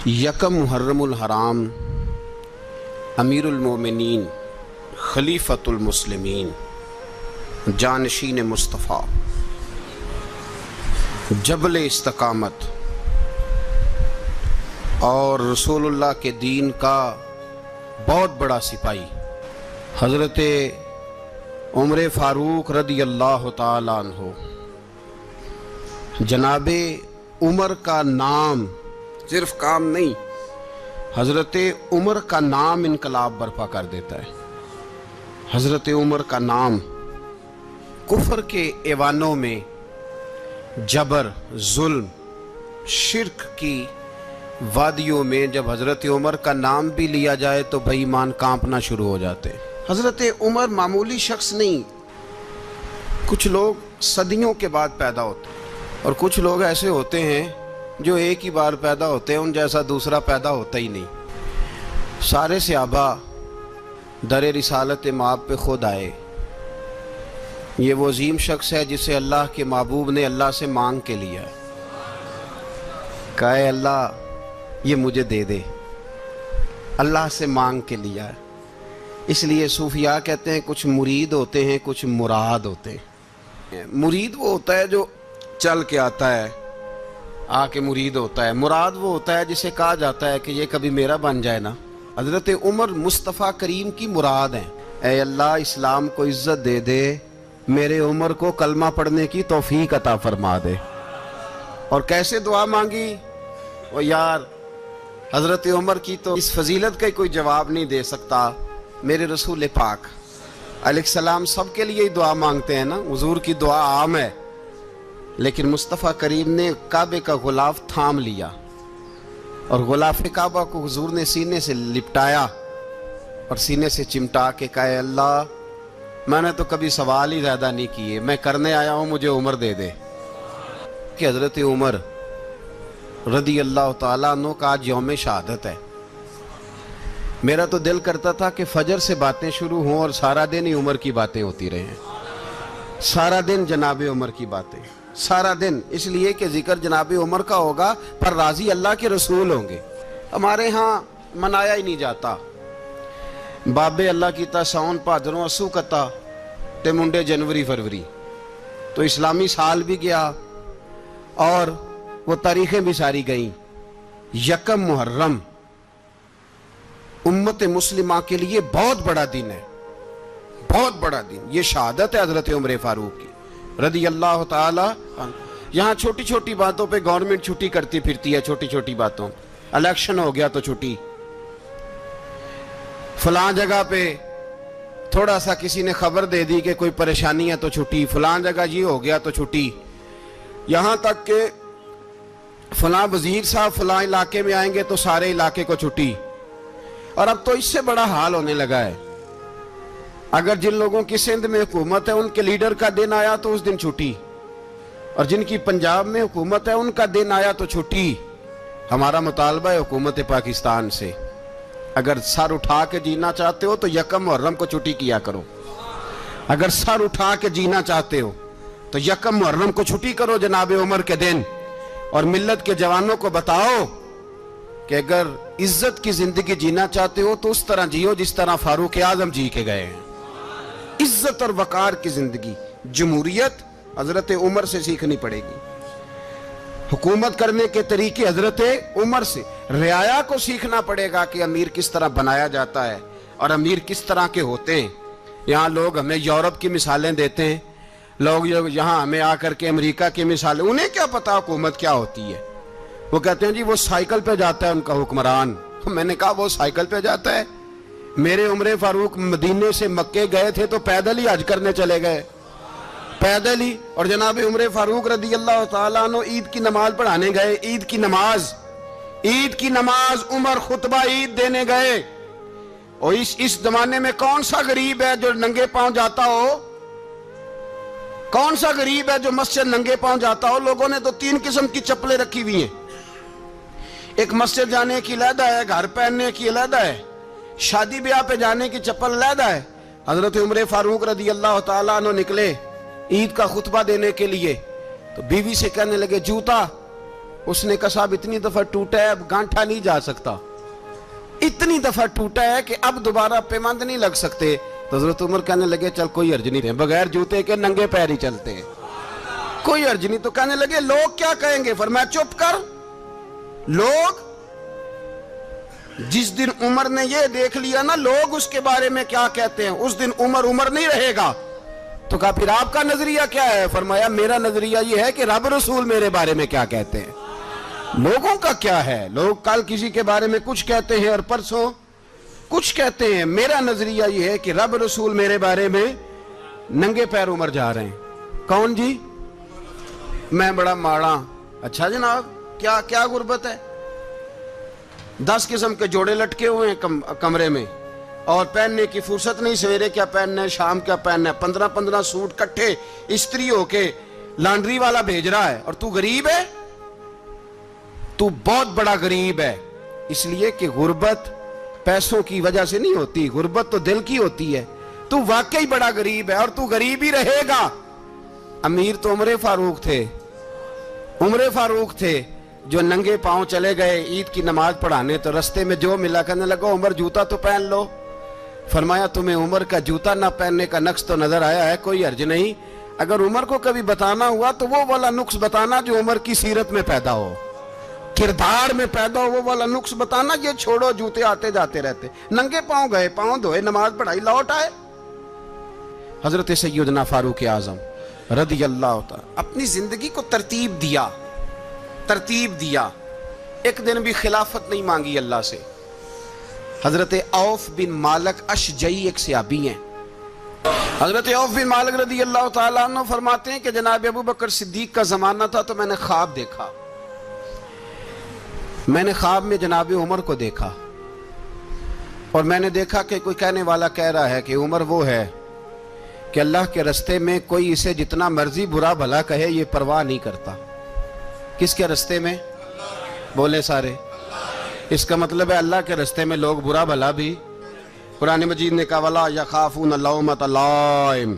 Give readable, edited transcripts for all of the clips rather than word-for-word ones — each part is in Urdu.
یکم محرم الحرام امیر المومنین خلیفۃ المسلمین جانشین مصطفیٰ جبل استقامت اور رسول اللہ کے دین کا بہت بڑا سپاہی حضرت عمر فاروق رضی اللہ تعالی عنہ، جناب عمر کا نام صرف کام نہیں، حضرت عمر کا نام انقلاب برپا کر دیتا ہے۔ حضرت عمر کا نام کفر کے ایوانوں میں جبر، ظلم، شرک کی وادیوں میں جب حضرت عمر کا نام بھی لیا جائے تو بے ایمان کانپنا شروع ہو جاتے ہیں۔ حضرت عمر معمولی شخص نہیں، کچھ لوگ صدیوں کے بعد پیدا ہوتے ہیں اور کچھ لوگ ایسے ہوتے ہیں جو ایک ہی بار پیدا ہوتے ہیں، ان جیسا دوسرا پیدا ہوتا ہی نہیں۔ سارے صحابہ در رسالت مآب پہ خود آئے۔ یہ وہ عظیم شخص ہے جسے اللہ کے محبوب نے اللہ سے مانگ کے لیا ہے، کہا اے اللہ یہ مجھے دے دے، اللہ سے مانگ کے لیا ہے۔ اس لیے صوفیاء کہتے ہیں کچھ مرید ہوتے ہیں، کچھ مراد ہوتے ہیں۔ مرید وہ ہوتا ہے جو چل کے آتا ہے، آ کے مرید ہوتا ہے۔ مراد وہ ہوتا ہے جسے کہا جاتا ہے کہ یہ کبھی میرا بن جائے نا۔ حضرت عمر مصطفیٰ کریم کی مراد ہیں۔ اے اللہ اسلام کو عزت دے دے، میرے عمر کو کلمہ پڑھنے کی توفیق عطا فرما دے۔ اور کیسے دعا مانگی؟ وہ یار حضرت عمر کی تو اس فضیلت کا کوئی جواب نہیں دے سکتا، میرے رسول پاک علیہ السلام سب کے لیے ہی دعا مانگتے ہیں نا، حضور کی دعا عام ہے، لیکن مصطفیٰ کریم نے کعبے کا غلاف تھام لیا اور غلاف کعبہ کو حضور نے سینے سے لپٹایا اور سینے سے چمٹا کے کہا اے اللہ میں نے تو کبھی سوال ہی زیادہ نہیں کیے، میں کرنے آیا ہوں، مجھے عمر دے دے۔ کہ حضرت عمر رضی اللہ تعالیٰ عنہ کا آج یوم شہادت ہے۔ میرا تو دل کرتا تھا کہ فجر سے باتیں شروع ہوں اور سارا دن ہی عمر کی باتیں ہوتی رہیں، سارا دن جناب عمر کی باتیں، سارا دن، اس لیے کہ ذکر جناب عمر کا ہوگا پر راضی اللہ کے رسول ہوں گے۔ ہمارے ہاں منایا ہی نہیں جاتا، بابے اللہ کی تا ساؤن بھادروں اسو کتا تے منڈے جنوری فروری، تو اسلامی سال بھی گیا اور وہ تاریخیں بھی ساری گئیں۔ یکم محرم امت مسلمہ کے لیے بہت بڑا دن ہے، بہت بڑا دن۔ یہ شہادت ہے حضرت عمر فاروق کی رضی اللہ تعالی عنہ۔ یہاں چھوٹی چھوٹی باتوں پہ گورنمنٹ چھٹی کرتی پھرتی ہے، چھوٹی چھوٹی باتوں، الیکشن ہو گیا تو چھٹی، فلاں جگہ پہ تھوڑا سا کسی نے خبر دے دی کہ کوئی پریشانی ہے تو چھٹی، فلاں جگہ یہ ہو گیا تو چھٹی، یہاں تک کہ فلاں وزیر صاحب فلاں علاقے میں آئیں گے تو سارے علاقے کو چھٹی۔ اور اب تو اس سے بڑا حال ہونے لگا ہے، اگر جن لوگوں کی سندھ میں حکومت ہے ان کے لیڈر کا دن آیا تو اس دن چھٹی، اور جن کی پنجاب میں حکومت ہے ان کا دن آیا تو چھٹی۔ ہمارا مطالبہ ہے حکومت پاکستان سے، اگر سر اٹھا کے جینا چاہتے ہو تو یکم محرم کو چھٹی کیا کرو، اگر سر اٹھا کے جینا چاہتے ہو تو یکم محرم کو چھٹی کرو جناب عمر کے دن، اور ملت کے جوانوں کو بتاؤ کہ اگر عزت کی زندگی جینا چاہتے ہو تو اس طرح جیو جس طرح فاروق اعظم جی کے گئے ہیں۔ عزت اور وقار کی زندگی، جمہوریت حضرت عمر سے سیکھنی پڑے گی، حکومت کرنے کے طریقے حضرت عمر سے، رعایا کو سیکھنا پڑے گا کہ امیر کس طرح بنایا جاتا ہے اور امیر کس طرح کے ہوتے ہیں۔ یہاں لوگ ہمیں یورپ کی مثالیں دیتے ہیں، لوگ یہاں ہمیں آ کر کے امریکہ کی مثالیں، انہیں کیا پتا حکومت کیا ہوتی ہے؟ وہ کہتے ہیں جی وہ سائیکل پہ جاتا ہے ان کا حکمران۔ میں نے کہا وہ سائیکل پہ جاتا ہے؟ میرے عمر فاروق مدینے سے مکے گئے تھے تو پیدل ہی حج کرنے چلے گئے، پیدل ہی۔ اور جناب عمر فاروق رضی اللہ تعالیٰ عنہ عید کی نماز پڑھانے گئے، عید کی نماز عمر خطبہ عید دینے گئے۔ اور اس زمانے میں کون سا غریب ہے جو ننگے پاؤں جاتا ہو؟ کون سا غریب ہے جو مسجد ننگے پاؤں جاتا ہو؟ لوگوں نے تو 3 قسم کی چپلیں رکھی ہوئی ہیں، ایک مسجد جانے کی علیحدہ ہے، گھر پہننے کی علیحدہ ہے، شادی بیاہ پہ جانے کی چپل علیحدہ ہے۔ حضرت عمر فاروق رضی اللہ تعالیٰ عنہ نکلے عید کا خطبہ دینے کے لیے تو بیوی سے کہنے لگے جوتا، اس نے کہا صاحب اتنی دفعہ ٹوٹا ہے اب گانٹھا نہیں جا سکتا، اتنی دفعہ ٹوٹا ہے کہ اب دوبارہ پیمند نہیں لگ سکتے. تو حضرت عمر کہنے لگے چل کوئی حرج نہیں، بغیر جوتے کے ننگے پیر ہی چلتے ہیں، کوئی حرج نہیں. تو کہنے لگے لوگ کیا کہیں گے؟ فرمایا چپ کر. لوگ جس دن عمر نے یہ دیکھ لیا نا لوگ اس کے بارے میں کیا کہتے ہیں، اس دن عمر نہیں رہے گا. تو کہا پھر آپ کا نظریہ کیا ہے؟ فرمایا میرا نظریہ یہ ہے کہ رب رسول میرے بارے میں کیا کہتے ہیں. لوگوں کا کیا ہے؟ لوگ کل کسی کے بارے میں کچھ کہتے ہیں اور پرسوں کچھ کہتے ہیں. میرا نظریہ یہ ہے کہ رب رسول میرے بارے میں ننگے پیر عمر جا رہے ہیں. کون جی؟ میں بڑا ماڑا. اچھا جناب کیا غربت ہے؟ 10 قسم کے جوڑے لٹکے ہوئے ہیں کمرے میں اور پہننے کی فرصت نہیں. سویرے کیا پہننا ہے، شام کیا پہننا ہے، 15 سوٹ کٹھے استری ہو کے لانڈری والا بھیج رہا ہے. اور تو غریب ہے، تو بہت بڑا غریب ہے. اس لیے کہ غربت پیسوں کی وجہ سے نہیں ہوتی، غربت تو دل کی ہوتی ہے. تو واقعی بڑا غریب ہے اور تو غریب ہی رہے گا. امیر تو عمر فاروق تھے جو ننگے پاؤں چلے گئے عید کی نماز پڑھانے. تو رستے میں جو ملا کہنے لگا عمر جوتا تو پہن لو. فرمایا تمہیں عمر کا جوتا نہ پہننے کا نقص تو نظر آیا ہے، کوئی حرج نہیں. اگر عمر کو کبھی بتانا ہوا تو وہ والا نقص بتانا جو عمر کی سیرت میں پیدا ہو، کردار میں پیدا ہو، وہ والا نقص بتانا. یہ چھوڑو جوتے آتے جاتے رہتے. ننگے پاؤں گئے، پاؤں دھوئے، نماز پڑھائی، لوٹ آئے. حضرت سیدنا فاروق اعظم رضی اللہ تعالی اپنی زندگی کو ترتیب دیا. ایک دن بھی خلافت نہیں مانگی اللہ سے. حضرت عوف بن مالک اشجعی ایک صحابی ہیں. حضرت عوف بن مالک رضی اللہ تعالیٰ عنہ فرماتے ہیں کہ جناب ابو بکر صدیق کا زمانہ تھا تو میں نے خواب دیکھا. میں نے خواب میں جناب عمر کو دیکھا اور میں نے دیکھا کہ کوئی کہنے والا کہہ رہا ہے کہ عمر وہ ہے کہ اللہ کے رستے میں کوئی اسے جتنا مرضی برا بھلا کہے یہ پرواہ نہیں کرتا. کس کے رستے میں؟ بولے سارے. اس کا مطلب ہے اللہ کے رستے میں لوگ برا بھلا بھی. قرآن مجید نے کہا وَلَا يَخَافُونَ لَوْمَةَ لَائِمٍ.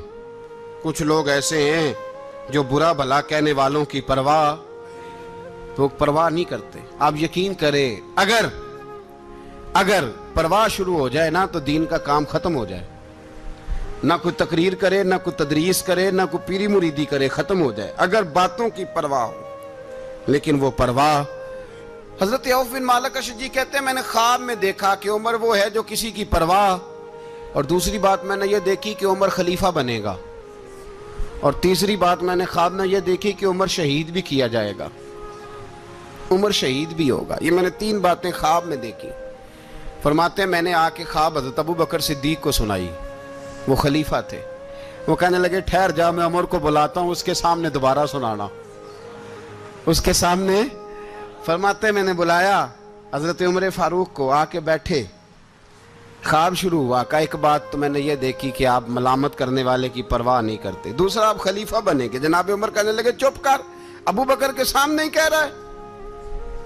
کچھ لوگ ایسے ہیں جو برا بھلا کہنے والوں کی پرواہ نہیں کرتے. آپ یقین کریں اگر پرواہ شروع ہو جائے نا تو دین کا کام ختم ہو جائے. نہ کوئی تقریر کرے، نہ کوئی تدریس کرے، نہ کوئی پیری مریدی کرے، ختم ہو جائے اگر باتوں کی پرواہ ہو. لیکن وہ پرواہ. حضرت عوف بن مالک اشجعی کہتے ہیں میں نے خواب میں دیکھا کہ عمر وہ ہے جو کسی کی پرواہ. اور دوسری بات میں نے یہ دیکھی کہ عمر خلیفہ بنے گا. اور تیسری بات میں نے خواب میں یہ دیکھی کہ عمر شہید بھی کیا جائے گا، عمر شہید بھی ہوگا. یہ میں نے 3 باتیں خواب میں دیکھی. فرماتے ہیں میں نے آ کے خواب حضرت ابو بکر صدیق کو سنائی. وہ خلیفہ تھے. وہ کہنے لگے ٹھہر جا، میں عمر کو بلاتا ہوں، اس کے سامنے دوبارہ سنانا. اس کے سامنے. فرماتے ہیں میں نے بلایا حضرت عمر فاروق کو، آ کے بیٹھے. خواب شروع ہوا. کہا ایک بات تو میں نے یہ دیکھی کہ آپ ملامت کرنے والے کی پرواہ نہیں کرتے. دوسرا آپ خلیفہ بنے گے. جناب عمر کہنے لگے چپ کر، ابو بکر کے سامنے ہی کہہ رہا ہے،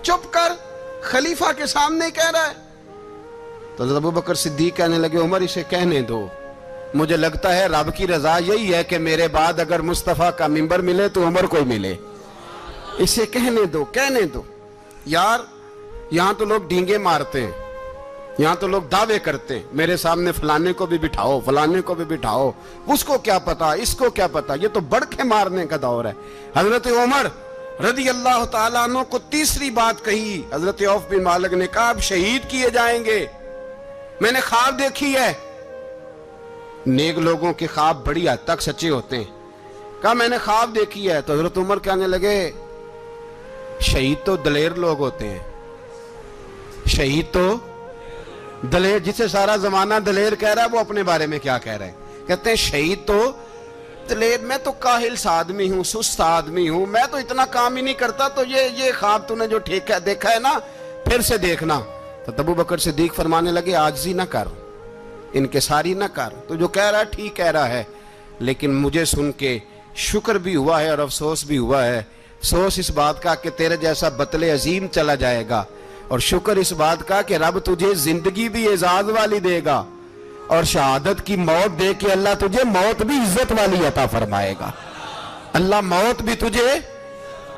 چپ کر، خلیفہ کے سامنے ہی کہہ رہا ہے. تو حضرت ابو بکر صدیق کہنے لگے عمر اسے کہنے دو، مجھے لگتا ہے رب کی رضا یہی ہے کہ میرے بعد اگر مصطفیٰ کا منبر ملے تو عمر کو ہی ملے. اسے کہنے دو. یار یہاں تو لوگ ڈینگے مارتے ہیں، یہاں تو لوگ دعوے کرتے ہیں میرے سامنے فلانے کو بھی بٹھاؤ، فلانے کو بھی بٹھاؤ، اس کو کیا پتا، اس کو کیا پتا. یہ تو بڑکے مارنے کا دور ہے. حضرت عمر رضی اللہ تعالیٰ عنہ کو تیسری بات کہی. حضرت عوف بن مالک نے کہا آپ شہید کیے جائیں گے، میں نے خواب دیکھی ہے. نیک لوگوں کے خواب بڑی حد تک سچے ہوتے ہیں. کہا میں نے خواب دیکھی ہے. تو حضرت عمر کہنے لگے شہید تو دلیر لوگ ہوتے ہیں، شہید تو دلیر، جسے سارا زمانہ دلیر کہہ رہا ہے وہ اپنے بارے میں کیا کہہ رہے ہیں؟ کہتے ہیں شہید تو دلیر. میں تو کاہل سا آدمی ہوں، سست آدمی ہوں، میں تو اتنا کام ہی نہیں کرتا. تو یہ خواب تو نے جو دیکھا ہے نا پھر سے دیکھنا. تو ابو بکر صدیق فرمانے لگے عاجزی نہ کر، انکساری نہ کر. تو جو کہہ رہا ہے ٹھیک کہہ رہا ہے، لیکن مجھے سن کے شکر بھی ہوا ہے اور افسوس بھی ہوا ہے. افسوس اس بات کا کہ تیرے جیسا بطل عظیم چلا جائے گا، اور شکر اس بات کا کہ رب تجھے زندگی بھی اعزاز والی دے گا اور شہادت کی موت دے کے اللہ تجھے موت بھی عزت والی عطا فرمائے گا. اللہ موت بھی تجھے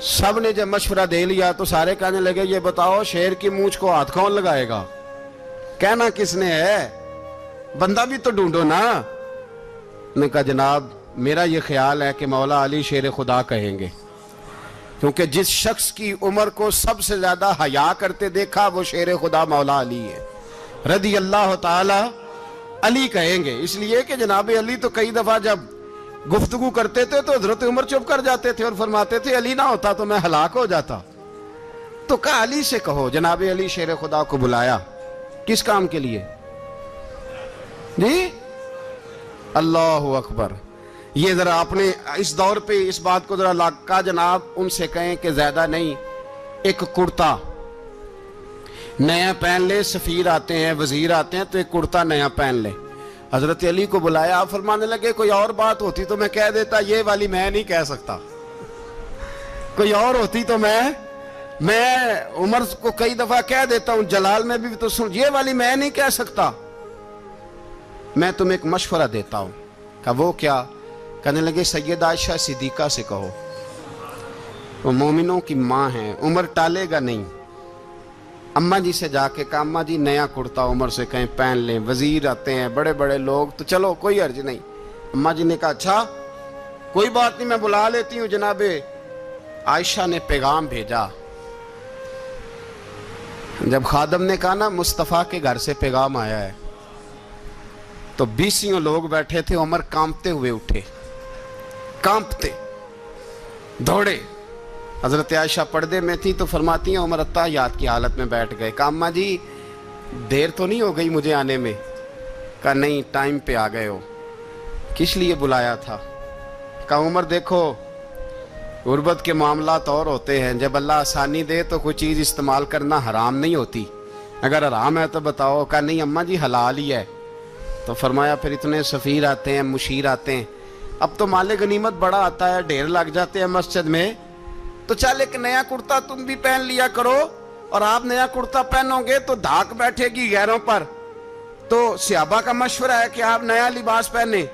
سب نے جب مشورہ دے لیا تو سارے کہنے لگے یہ بتاؤ شیر کی مونچھ کو ہاتھ کون لگائے گا؟ کہنا کس نے ہے؟ بندہ بھی تو ڈھونڈو نا۔ نے کہا جناب میرا یہ خیال ہے کہ مولا علی شیر خدا کہیں گے، کیونکہ جس شخص کی عمر کو سب سے زیادہ حیا کرتے دیکھا وہ شیر خدا مولا علی ہے رضی اللہ تعالی علی کہیں گے۔ اس لیے کہ جناب علی تو کئی دفعہ جب گفتگو کرتے تھے تو حضرت عمر چپ کر جاتے تھے اور فرماتے تھے علی نہ ہوتا تو میں ہلاک ہو جاتا۔ تو کہا علی سے کہو۔ جناب علی شیر خدا کو بلایا، کس کام کے لیے؟ جی اللہ اکبر۔ یہ ذرا اپنے اس دور پہ اس بات کو ذرا لاکا جناب ان سے کہیں کہ زیادہ نہیں، ایک کرتا نیا پہن لے، سفیر آتے ہیں وزیر آتے ہیں تو ایک کرتا نیا پہن لے۔ حضرت علی کو بلایا، آپ فرمانے لگے کوئی اور بات ہوتی تو میں کہہ دیتا، یہ والی میں نہیں کہہ سکتا۔ کوئی اور ہوتی تو میں عمر کو کئی دفعہ کہہ دیتا ہوں، جلال میں بھی تو سن، یہ والی میں نہیں کہہ سکتا۔ میں تمہیں ایک مشورہ دیتا ہوں۔ کہا وہ کیا؟ کہنے لگے سیدہ عائشہ صدیقہ سے کہو، وہ مومنوں کی ماں ہیں، عمر ٹالے گا نہیں۔ اماں جی سے جا کے کہا اماں جی نیا کرتا عمر سے کہیں پہن لیں، وزیر آتے ہیں بڑے بڑے لوگ تو چلو کوئی عرض نہیں۔ اماں جی نے کہا اچھا کوئی بات نہیں میں بلا لیتی ہوں۔ جناب عائشہ نے پیغام بھیجا، جب خادم نے کہا نا مصطفیٰ کے گھر سے پیغام آیا ہے تو 20 لوگ بیٹھے تھے، عمر کانپتے ہوئے اٹھے، کانپتے دوڑے۔ حضرت عائشہ پردے میں تھی تو فرماتی ہیں عمر اتحیات کی حالت میں بیٹھ گئے۔ کہا اماں جی دیر تو نہیں ہو گئی مجھے آنے میں؟ کہا نہیں ٹائم پہ آ گئے ہو۔ کس لیے بلایا تھا؟ کہا عمر دیکھو غربت کے معاملات اور ہوتے ہیں، جب اللہ آسانی دے تو کوئی چیز استعمال کرنا حرام نہیں ہوتی، اگر حرام ہے تو بتاؤ۔ کہا نہیں اماں جی حلال ہی ہے۔ تو فرمایا پھر اتنے سفیر آتے ہیں مشیر آتے ہیں، اب تو مال غنیمت بڑا آتا ہے، ڈھیر لگ جاتے ہیں مسجد میں، تو چل ایک نیا کرتا تم بھی پہن لیا کرو، اور آپ نیا کرتا پہنو گے تو دھاک بیٹھے گی غیروں پر۔ تو صحابہ کا مشورہ ہے کہ آپ نیا لباس پہنے۔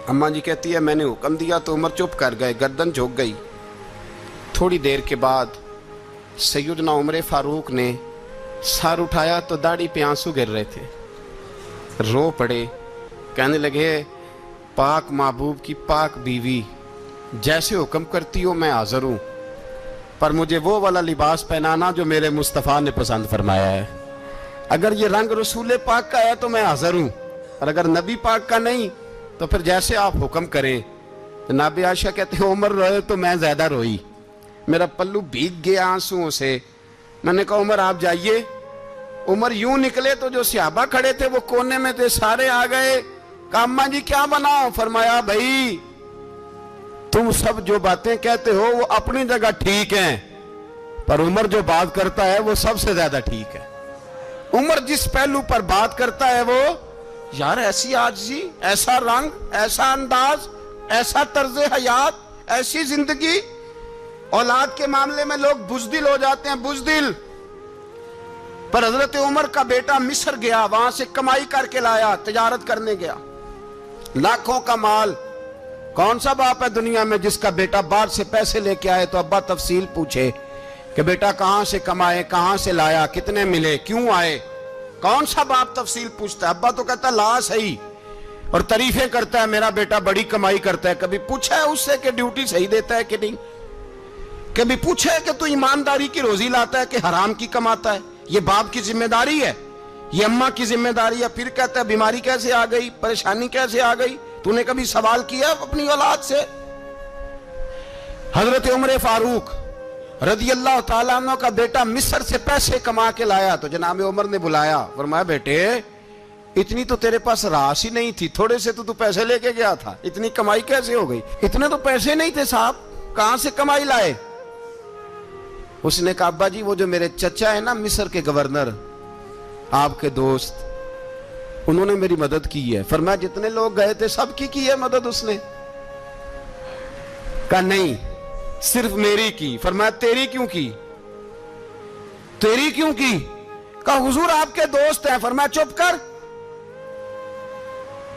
اماں جی کہتی ہے میں نے حکم دیا تو عمر چپ کر گئے، گردن جھک گئی۔ تھوڑی دیر کے بعد سیدنا عمر فاروق نے سر اٹھایا تو داڑھی پہ آنسو گر رہے تھے، رو پڑے، کہنے لگے پاک محبوب کی پاک بیوی جیسے حکم کرتی ہو میں حاضر ہوں، پر مجھے وہ والا لباس پہنانا جو میرے مصطفیٰ نے پسند فرمایا ہے۔ اگر یہ رنگ رسول پاک کا ہے تو میں حاضر ہوں، اور اگر نبی پاک کا نہیں تو پھر جیسے آپ حکم کریں۔ جناب عائشہ کہتے ہیں عمر روئے تو میں زیادہ روئی، میرا پلو بھیگ گیا آنسوؤں سے۔ میں نے کہا عمر آپ جائیے۔ عمر یوں نکلے تو جو صحابہ کھڑے تھے وہ کونے میں تھے، سارے آ گئے۔ کہا اماں جی کیا بناؤ؟ فرمایا بھائی تم سب جو باتیں کہتے ہو وہ اپنی جگہ ٹھیک ہیں، پر عمر جو بات کرتا ہے وہ سب سے زیادہ ٹھیک ہے۔ عمر جس پہلو پر بات کرتا ہے وہ یار ایسی عاجزی، ایسا رنگ، ایسا انداز، ایسا طرز حیات، ایسی زندگی۔ اولاد کے معاملے میں لوگ بزدل ہو جاتے ہیں، بزدل، پر حضرت عمر کا بیٹا مصر گیا، وہاں سے کمائی کر کے لایا، تجارت کرنے گیا، لاکھوں کا مال۔ کون سا باپ ہے دنیا میں جس کا بیٹا باہر سے پیسے لے کے آئے تو ابا تفصیل پوچھے کہ بیٹا کہاں سے کمائے، کہاں سے لایا، کتنے ملے، کیوں آئے؟ کون سا باپ تفصیل پوچھتا ہے؟ ابا تو کہتا ہے لا صحیح، اور تعریفیں کرتا ہے میرا بیٹا بڑی کمائی کرتا ہے۔ کبھی پوچھا ہے اس سے کہ ڈیوٹی صحیح دیتا ہے کہ نہیں؟ کبھی پوچھا ہے کہ تو ایمانداری کی روزی لاتا ہے کہ حرام کی کماتا ہے؟ یہ باپ کی ذمہ داری ہے، یہ اماں کی ذمہ داری ہے۔ پھر کہتا ہے بیماری کیسے آ گئی، پریشانی کیسے آ گئی؟ تو نے کبھی سوال کیا اپنی اولاد سے؟ حضرت عمر فاروق رضی اللہ تعالیٰ عنہ کا بیٹا مصر سے پیسے کما کے لایا تو جناب عمر نے بلایا، فرمایا بیٹے اتنی تو تیرے پاس راس ہی نہیں تھی، تھوڑے سے تو پیسے لے کے گیا تھا، اتنی کمائی کیسے ہو گئی؟ اتنے تو پیسے نہیں تھے صاحب، کہاں سے کمائی لائے؟ اس نے کہا ابا جی وہ جو میرے چچا ہے نا مصر کے گورنر، آپ کے دوست، انہوں نے میری مدد کی ہے۔ فرمایا جتنے لوگ گئے تھے سب کی ہے مدد اس نے؟ کہا نہیں صرف میری کی۔ فرمایا تیری کیوں کی؟ تیری کیوں کی؟ کہا حضور آپ کے دوست ہیں۔ فرمایا چپ کر،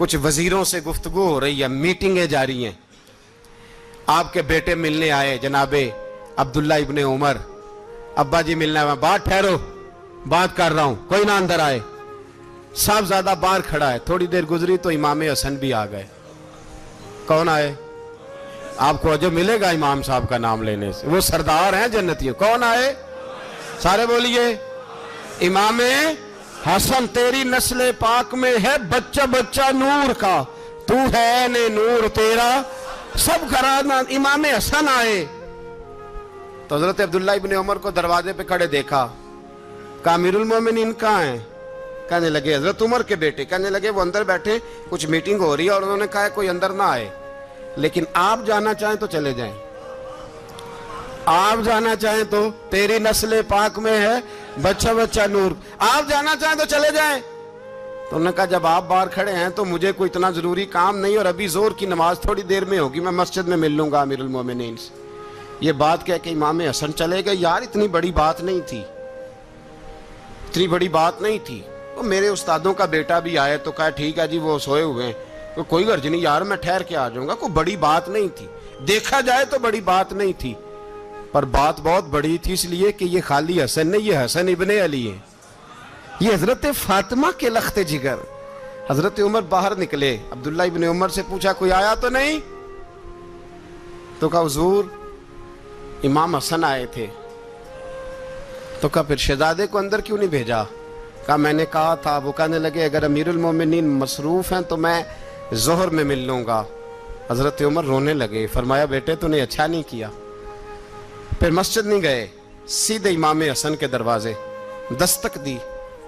کچھ وزیروں سے گفتگو ہو رہی ہے, میٹنگیں جاری ہیں. آپ کے بیٹے ملنے آئے جناب عبداللہ ابن عمر, ابا جی ملنا ہے. بات ٹھہرو, بات کر رہا ہوں, کوئی نہ اندر آئے. صاحبزادہ باہر کھڑا ہے. تھوڑی دیر گزری تو امام حسن بھی آ گئے. کون آئے؟ آپ کو جو ملے گا امام صاحب کا نام لینے سے, وہ سردار ہیں جنتیوں. کون آئے؟ سارے بولیے. امام حسن, تیری نسل پاک میں ہے بچہ بچہ نور کا, تو ہے نے نور تیرا سب گھرانہ. امام حسن آئے تو حضرت عبداللہ ابن عمر کو دروازے پہ کھڑے دیکھا. کہا امیر المومنین کہاں ہیں؟ کہنے لگے حضرت عمر کے بیٹے. کہنے لگے وہ اندر بیٹھے, کچھ میٹنگ ہو رہی ہے, اور انہوں نے کہا کوئی اندر نہ آئے, لیکن آپ جانا چاہیں تو چلے جائیں. آپ جانا چاہیں تو, تیری نسل پاک میں ہے بچہ بچہ نور, آپ جانا چاہیں تو چلے جائیں. تو انہوں نے کہا جب آپ باہر کھڑے ہیں تو مجھے کوئی اتنا ضروری کام نہیں, اور ابھی زور کی نماز تھوڑی دیر میں ہوگی, میں مسجد میں مل لوں گا امیر المومنین سے. یہ بات کہہ کہ امام حسن چلے گئے. یار اتنی بڑی بات نہیں تھی, اتنی بڑی بات نہیں تھی. وہ میرے استادوں کا بیٹا بھی آئے تو کہا ٹھیک ہے جی وہ سوئے ہوئے ہیں, تو کوئی غرض نہیں یار, میں ٹھہر کے آ جاؤں گا. کوئی بڑی بات نہیں تھی, دیکھا جائے تو بڑی بات نہیں تھی, پر بات بہت بڑی تھی, اس لیے کہ یہ خالی حسن نہیں, یہ حسن ابن علی ہے, یہ حضرت فاطمہ کے لخت جگر. حضرت عمر باہر نکلے, عبداللہ ابن عمر سے پوچھا کوئی آیا تو نہیں؟ تو کہا حضور امام حسن آئے تھے. تو کہا پھر شہزادے کو اندر کیوں نہیں بھیجا؟ کہا میں نے کہا تھا. وہ کہنے لگے اگر امیر المومنین مصروف ہیں تو میں ظہر میں مل لوں گا. حضرت عمر رونے لگے. فرمایا بیٹے تو نے اچھا نہیں کیا. پھر مسجد نہیں گئے, سیدھے امام حسن کے دروازے دستک دی.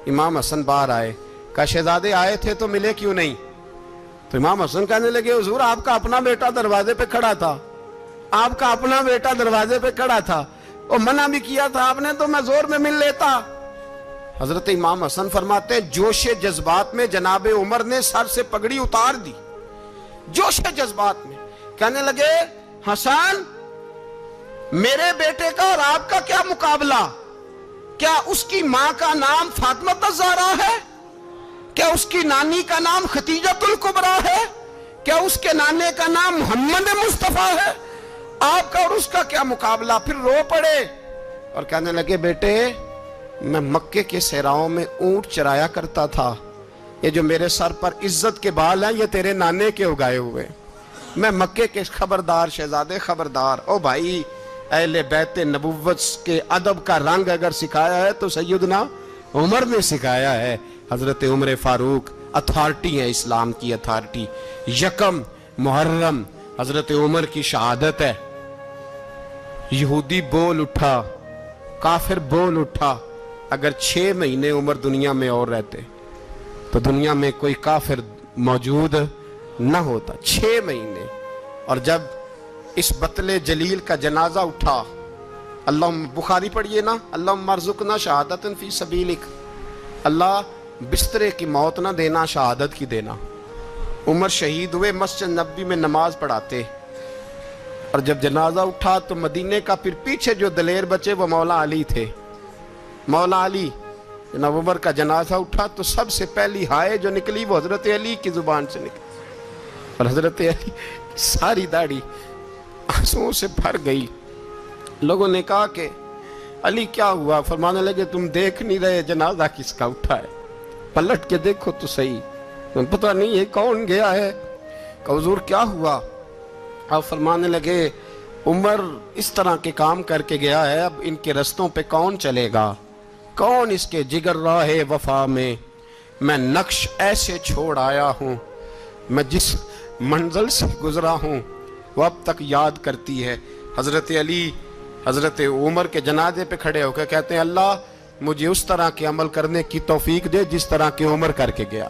امام حسن باہر آئے. کہا شہزادے آئے تھے تو ملے کیوں نہیں؟ تو امام حسن کہنے لگے حضور آپ کا اپنا بیٹا دروازے پہ کھڑا تھا, آپ کا اپنا بیٹا دروازے پہ کھڑا تھا, اور منع بھی کیا تھا آپ نے, تو میں زور میں مل لیتا. حضرت امام حسن فرماتے ہیں جوش جذبات میں جناب عمر نے سر سے پگڑی اتار دی, جوش جذبات میں. کہنے لگے حسن میرے بیٹے کا اور آپ کا کیا مقابلہ؟ کیا اس کی ماں کا نام فاطمہ الزہرا ہے؟ کیا اس کی نانی کا نام خدیجۃ الکبریٰ ہے؟ کیا اس کے نانے کا نام محمد مصطفیٰ ہے؟ آپ کا اور اس کا کیا مقابلہ؟ پھر رو پڑے اور کہنے لگے بیٹے میں مکے کے صحراؤں میں اونٹ چرایا کرتا تھا, یہ جو میرے سر پر عزت کے بال ہیں یہ تیرے نانے کے اگائے ہوئے. میں مکے کے خبردار شہزادے خبردار. او بھائی اہل بیت نبوت کے ادب کا رنگ اگر سکھایا ہے تو سیدنا عمر نے سکھایا ہے. حضرت عمر فاروق اتھارٹی ہے, اسلام کی اتھارٹی. یکم محرم حضرت عمر کی شہادت ہے. یہودی بول اٹھا, کافر بول اٹھا. اگر 6 مہینے عمر دنیا میں اور رہتے تو دنیا میں کوئی کافر موجود نہ ہوتا. 6 مہینے. اور جب اس بطل جلیل کا جنازہ اٹھا, اللہ بخاری پڑھیے نا, اللہم ارزقنا شہادت فی سبیلک, اللہ بسترے کی موت نہ دینا, شہادت کی دینا. عمر شہید ہوئے, مسجد نبوی میں نماز پڑھاتے, اور جب جنازہ اٹھا تو مدینے کا پھر پیچھے جو دلیر بچے وہ مولا علی تھے. مولا علی, جناب عمر کا جنازہ اٹھا تو سب سے پہلی ہائے جو نکلی وہ حضرت علی کی زبان سے نکلی, اور حضرت علی ساری داڑھی آنسوؤں سے بھر گئی. لوگوں نے کہا کہ علی کیا ہوا؟ فرمانے لگے تم دیکھ نہیں رہے جنازہ کس کا اٹھا ہے, پلٹ کے دیکھو تو صحیح, پتہ نہیں ہے کون گیا ہے. کہ حضور کیا ہوا؟ آپ فرمانے لگے عمر اس طرح کے کام کر کے گیا ہے, اب ان کے رستوں پہ کون چلے گا؟ کون اس کے جگر راہ وفا میں؟ میں نقش ایسے چھوڑ آیا ہوں, میں جس منزل سے گزرا ہوں وہ اب تک یاد کرتی ہے. حضرت علی حضرت عمر کے جنازے پہ کھڑے ہو کے کہتے ہیں اللہ مجھے اس طرح کے عمل کرنے کی توفیق دے جس طرح کے عمر کر کے گیا.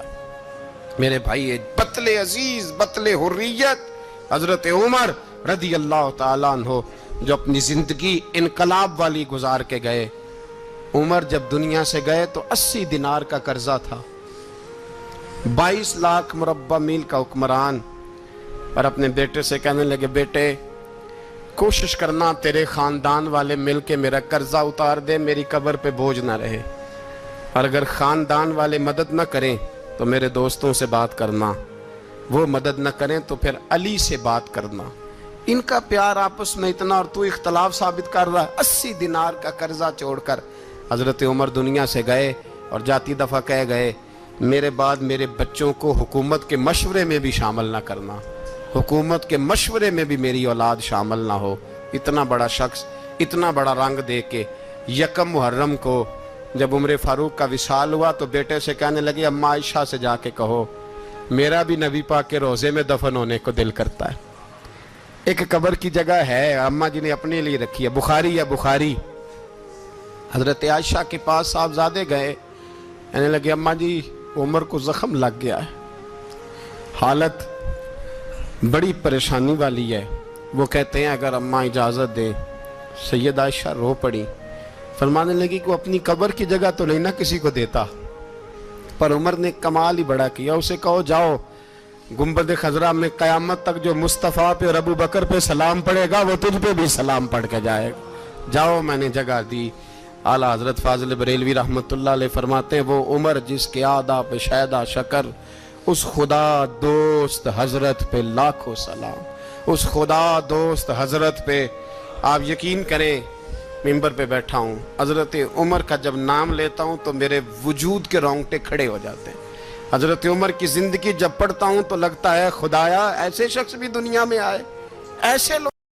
میرے بھائی بطل عزیز, بطل حریت حضرت عمر رضی اللہ تعالیٰ عنہ, جو اپنی زندگی انقلاب والی گزار کے گئے. عمر جب دنیا سے گئے تو 80 دینار کا قرضہ تھا, 22 لاکھ مربع میل کا حکمران. اور اپنے بیٹے سے کہنے لگے بیٹے کوشش کرنا تیرے خاندان والے مل کے میرا قرضہ اتار دے, میری قبر پہ بوجھ نہ رہے, اور اگر خاندان والے مدد نہ کریں تو میرے دوستوں سے بات کرنا. وہ مدد نہ کریں تو پھر علی سے بات کرنا. ان کا پیار آپس میں اتنا اور تو اختلاف ثابت کر رہا ہے. 80 دینار کا قرضہ چھوڑ کر حضرت عمر دنیا سے گئے اور جاتی دفعہ کہہ گئے میرے بعد میرے بچوں کو حکومت کے مشورے میں بھی شامل نہ کرنا, حکومت کے مشورے میں بھی میری اولاد شامل نہ ہو. اتنا بڑا شخص اتنا بڑا رنگ دے کے یکم محرم کو جب عمر فاروق کا وصال ہوا تو بیٹے سے کہنے لگے اماں عائشہ سے جا کے کہو میرا بھی نبی پاک کے روزے میں دفن ہونے کو دل کرتا ہے. ایک قبر کی جگہ ہے اماں جی نے اپنے لیے رکھی ہے, بخاری یا بخاری. حضرت عائشہ کے پاس صاحبزادے گئے, کہنے لگے اماں جی عمر کو زخم لگ گیا ہے, حالت بڑی پریشانی والی ہے. وہ کہتے ہیں اگر اماں اجازت دیں. سید عائشہ رو پڑی, فرمانے لگی کہ وہ اپنی قبر کی جگہ تو نہیں نہ کسی کو دیتا, پر عمر نے کمال ہی بڑا کیا. اسے کہو جاؤ گنبد خضرا میں قیامت تک جو مصطفیٰ پہ اور ابو بکر پہ سلام پڑھے گا وہ تجھ پہ بھی سلام پڑھ کے جائے گا, جاؤ میں نے جگہ دی. اعلیٰ حضرت فاضل بریلوی رحمۃ اللہ علیہ فرماتے ہیں وہ عمر جس کے آداب پہ شیدا شکر, اس خدا دوست حضرت پہ لاکھوں سلام, اس خدا دوست حضرت پہ. آپ یقین کریں ممبر پہ بیٹھا ہوں, حضرت عمر کا جب نام لیتا ہوں تو میرے وجود کے رونگٹے کھڑے ہو جاتے ہیں. حضرت عمر کی زندگی جب پڑھتا ہوں تو لگتا ہے خدایا ایسے شخص بھی دنیا میں آئے, ایسے لوگ